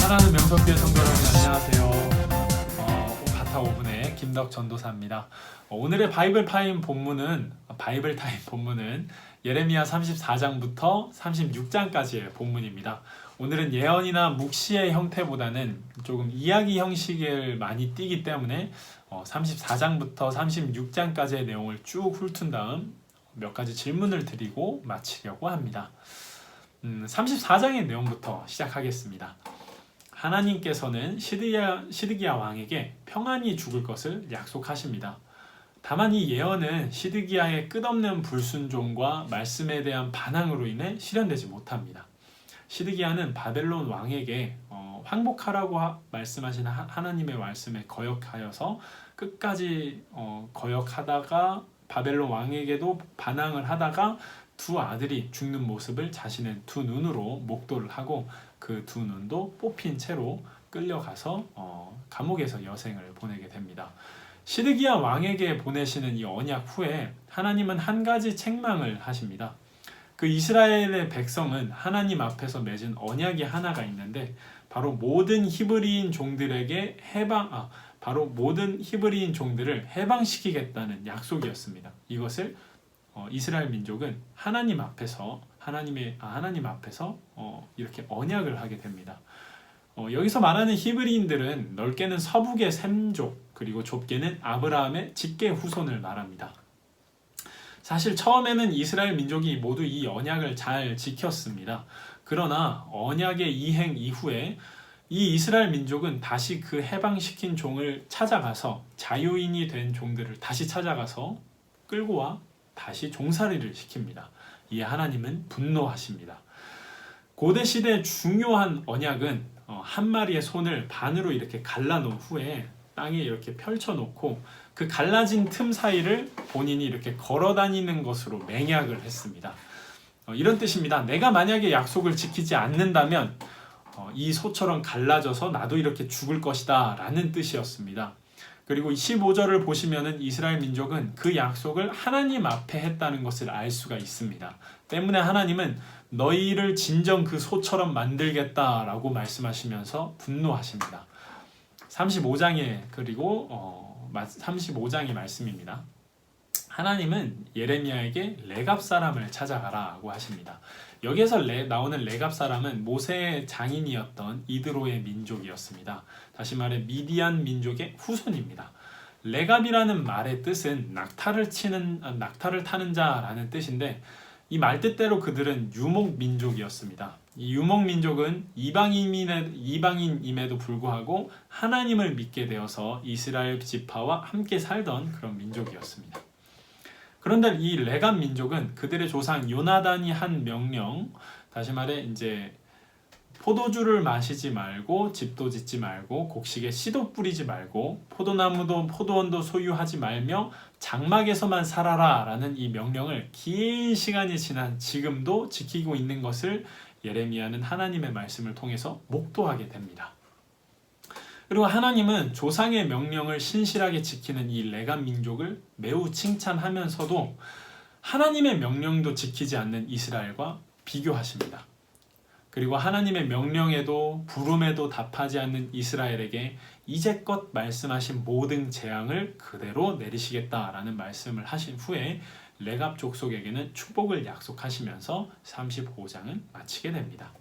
사랑하는 명성교회 성도 여러분 안녕하세요. 바타 5분의 김덕 전도사입니다. 오늘의 바이블 타임 본문은 예레미야 34장부터 36장까지의 본문입니다. 오늘은 예언이나 묵시의 형태보다는 조금 이야기 형식을 많이 띠기 때문에 34장부터 36장까지의 내용을 쭉 훑은 다음 몇 가지 질문을 드리고 마치려고 합니다. 34장의 내용부터 시작하겠습니다. 하나님께서는 시드기야 왕에게 평안히 죽을 것을 약속하십니다. 다만 이 예언은 시드기야의 끝없는 불순종과 말씀에 대한 반항으로 인해 실현되지 못합니다. 시드기야는 바벨론 왕에게 항복하라고 말씀하신 하나님의 말씀에 거역하여서 끝까지 거역하다가 바벨론 왕에게도 반항을 하다가 두 아들이 죽는 모습을 자신의 두 눈으로 목도를 하고 그 두 눈도 뽑힌 채로 끌려가서 감옥에서 여생을 보내게 됩니다. 시드기야 왕에게 보내시는 이 언약 후에 하나님은 한 가지 책망을 하십니다. 그 이스라엘의 백성은 하나님 앞에서 맺은 언약이 하나가 있는데 바로 모든 히브리인 종들을 해방시키겠다는 약속이었습니다. 이것을 이스라엘 민족은 하나님 앞에서 이렇게 언약을 하게 됩니다. 여기서 말하는 히브리인들은 넓게는 서북의 셈족 그리고 좁게는 아브라함의 직계 후손을 말합니다. 사실 처음에는 이스라엘 민족이 모두 이 언약을 잘 지켰습니다. 그러나 언약의 이행 이후에 이 이스라엘 민족은 다시 그 해방시킨 종을 찾아가서 자유인이 된 종들을 다시 찾아가서 끌고 와 다시 종살이를 시킵니다. 이에 하나님은 분노하십니다. 고대 시대의 중요한 언약은 한 마리의 손을 반으로 이렇게 갈라놓은 후에 땅에 이렇게 펼쳐놓고 그 갈라진 틈 사이를 본인이 이렇게 걸어다니는 것으로 맹약을 했습니다. 이런 뜻입니다. 내가 만약에 약속을 지키지 않는다면 이 소처럼 갈라져서 나도 이렇게 죽을 것이다 라는 뜻이었습니다. 그리고 15절을 보시면은 이스라엘 민족은 그 약속을 하나님 앞에 했다는 것을 알 수가 있습니다. 때문에 하나님은 너희를 진정 그 소처럼 만들겠다라고 말씀하시면서 분노하십니다. 35장의 말씀입니다. 하나님은 예레미야에게 레갑 사람을 찾아가라고 하십니다. 여기에서 나오는 레갑 사람은 모세의 장인이었던 이드로의 민족이었습니다. 다시 말해 미디안 민족의 후손입니다. 레갑이라는 말의 뜻은 낙타를 타는 자라는 뜻인데 이 말 뜻대로 그들은 유목 민족이었습니다. 이 유목 민족은 이방인임에도 불구하고 하나님을 믿게 되어서 이스라엘 지파와 함께 살던 그런 민족이었습니다. 그런데 이 레갑 민족은 그들의 조상 요나단이 한 명령, 다시 말해 이제 포도주를 마시지 말고 집도 짓지 말고 곡식에 씨도 뿌리지 말고 포도원도 소유하지 말며 장막에서만 살아라 라는 이 명령을 긴 시간이 지난 지금도 지키고 있는 것을 예레미야는 하나님의 말씀을 통해서 목도하게 됩니다. 그리고 하나님은 조상의 명령을 신실하게 지키는 이 레갑 민족을 매우 칭찬하면서도 하나님의 명령도 지키지 않는 이스라엘과 비교하십니다. 그리고 하나님의 명령에도 부름에도 답하지 않는 이스라엘에게 이제껏 말씀하신 모든 재앙을 그대로 내리시겠다라는 말씀을 하신 후에 레갑 족속에게는 축복을 약속하시면서 35장은 마치게 됩니다.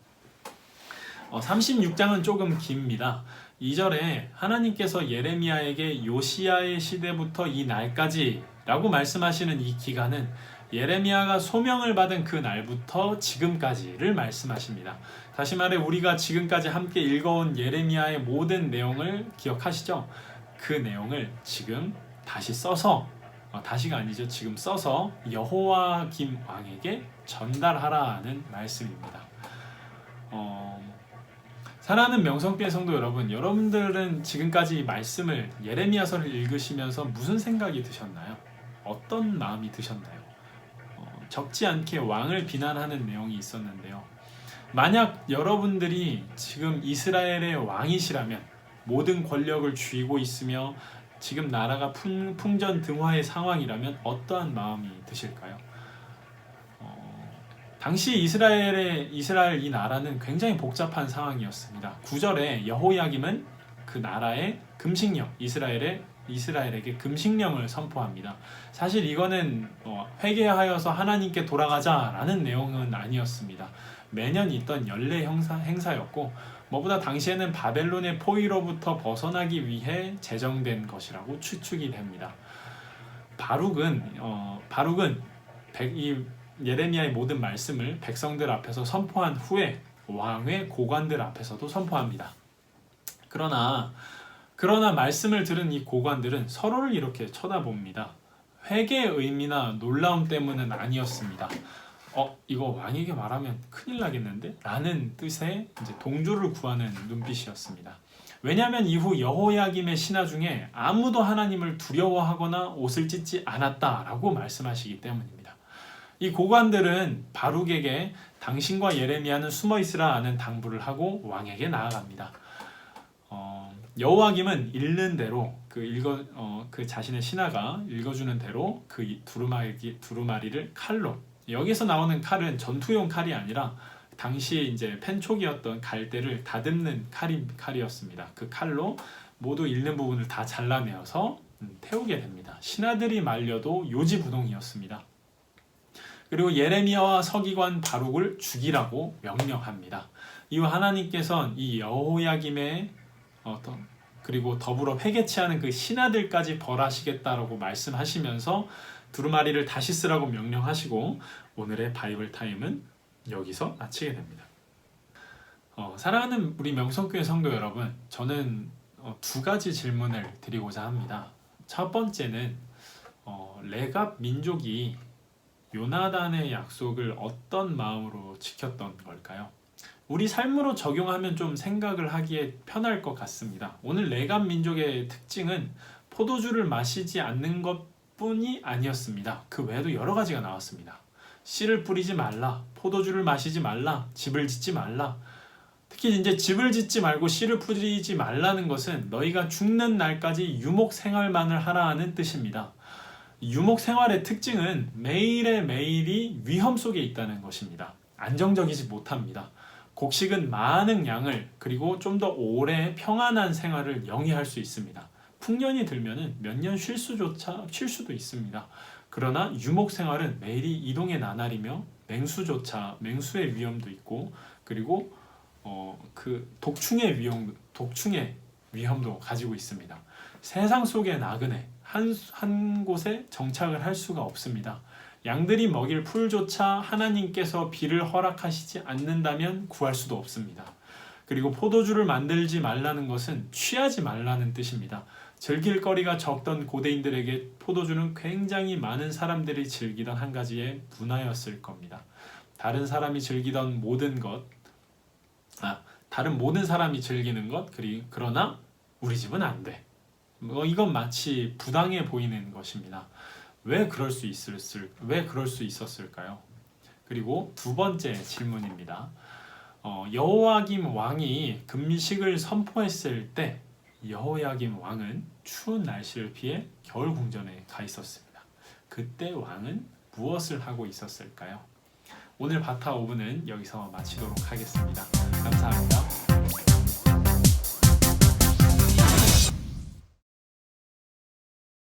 36장은 조금 깁니다. 2절에 하나님께서 예레미야에게 요시야의 시대부터 이 날까지 라고 말씀하시는 이 기간은 예레미야가 소명을 받은 그 날부터 지금까지를 말씀하십니다. 다시 말해 우리가 지금까지 함께 읽어온 예레미야의 모든 내용을 기억하시죠? 그 내용을 지금 지금 써서 여호와김 왕에게 전달하라는 말씀입니다. 사랑하는 명성교회 성도 여러분, 여러분들은 지금까지 이 말씀을 예레미야서를 읽으시면서 무슨 생각이 드셨나요? 어떤 마음이 드셨나요? 적지 않게 왕을 비난하는 내용이 있었는데요. 만약 여러분들이 지금 이스라엘의 왕이시라면 모든 권력을 쥐고 있으며 지금 나라가 풍전등화의 상황이라면 어떠한 마음이 드실까요? 당시 이스라엘 이 나라는 굉장히 복잡한 상황이었습니다. 9절에 여호야김은 그 나라의 금식령, 이스라엘에게 금식령을 선포합니다. 사실 이거는 회개하여서 하나님께 돌아가자라는 내용은 아니었습니다. 매년 있던 연례 행사였고 뭐보다 당시에는 바벨론의 포위로부터 벗어나기 위해 제정된 것이라고 추측이 됩니다. 바룩은 이 예레미야의 모든 말씀을 백성들 앞에서 선포한 후에 왕의 고관들 앞에서도 선포합니다. 그러나 말씀을 들은 이 고관들은 서로를 이렇게 쳐다봅니다. 회개의 의미나 놀라움 때문은 아니었습니다. 이거 왕에게 말하면 큰일 나겠는데? 라는 뜻의 이제 동조를 구하는 눈빛이었습니다. 왜냐하면 이후 여호야김의 신하 중에 아무도 하나님을 두려워하거나 옷을 찢지 않았다라고 말씀하시기 때문입니다. 이 고관들은 바룩에게 당신과 예레미야는 숨어있으라 하는 당부를 하고 왕에게 나아갑니다. 여호야김은 읽는 대로 그 자신의 신하가 읽어주는 대로 그 두루마리를 칼로, 여기서 나오는 칼은 전투용 칼이 아니라 당시 이제 펜촉이었던 갈대를 다듬는 칼이었습니다. 그 칼로 모두 읽는 부분을 다 잘라내어서 태우게 됩니다. 신하들이 말려도 요지부동이었습니다. 그리고 예레미야와 서기관 바룩을 죽이라고 명령합니다. 이후 하나님께서는 이 여호야김의 그리고 더불어 회개치 않은 그 신하들까지 벌하시겠다라고 말씀하시면서 두루마리를 다시 쓰라고 명령하시고 오늘의 바이블 타임은 여기서 마치게 됩니다. 사랑하는 우리 명성교회 성도 여러분, 저는 두 가지 질문을 드리고자 합니다. 첫 번째는 레갑 민족이 요나단의 약속을 어떤 마음으로 지켰던 걸까요? 우리 삶으로 적용하면 좀 생각을 하기에 편할 것 같습니다. 오늘 레갑 민족의 특징은 포도주를 마시지 않는 것뿐이 아니었습니다. 그 외에도 여러 가지가 나왔습니다. 씨를 뿌리지 말라, 포도주를 마시지 말라, 집을 짓지 말라. 특히 이제 집을 짓지 말고 씨를 뿌리지 말라는 것은 너희가 죽는 날까지 유목 생활만을 하라 하는 뜻입니다. 유목 생활의 특징은 매일이 위험 속에 있다는 것입니다. 안정적이지 못합니다. 곡식은 많은 양을, 그리고 좀 더 오래 평안한 생활을 영위할 수 있습니다. 풍년이 들면은 몇 년 쉴 수도 있습니다. 그러나 유목 생활은 매일이 이동의 나날이며 맹수의 위험도 있고, 그리고 그 독충의 위험도 가지고 있습니다. 세상 속의 나그네, 한 곳에 정착을 할 수가 없습니다. 양들이 먹일 풀조차 하나님께서 비를 허락하시지 않는다면 구할 수도 없습니다. 그리고 포도주를 만들지 말라는 것은 취하지 말라는 뜻입니다. 즐길 거리가 적던 고대인들에게 포도주는 굉장히 많은 사람들이 즐기던 한 가지의 문화였을 겁니다. 다른 모든 사람이 즐기는 것, 그러나 우리 집은 안 돼. 이건 마치 부당해 보이는 것입니다. 왜 그럴 수 있었을까요? 그리고 두 번째 질문입니다. 여호야김 왕이 금식을 선포했을 때 여호야김 왕은 추운 날씨를 피해 겨울 궁전에 가 있었습니다. 그때 왕은 무엇을 하고 있었을까요? 오늘 바타 5분은 여기서 마치도록 하겠습니다. 감사합니다.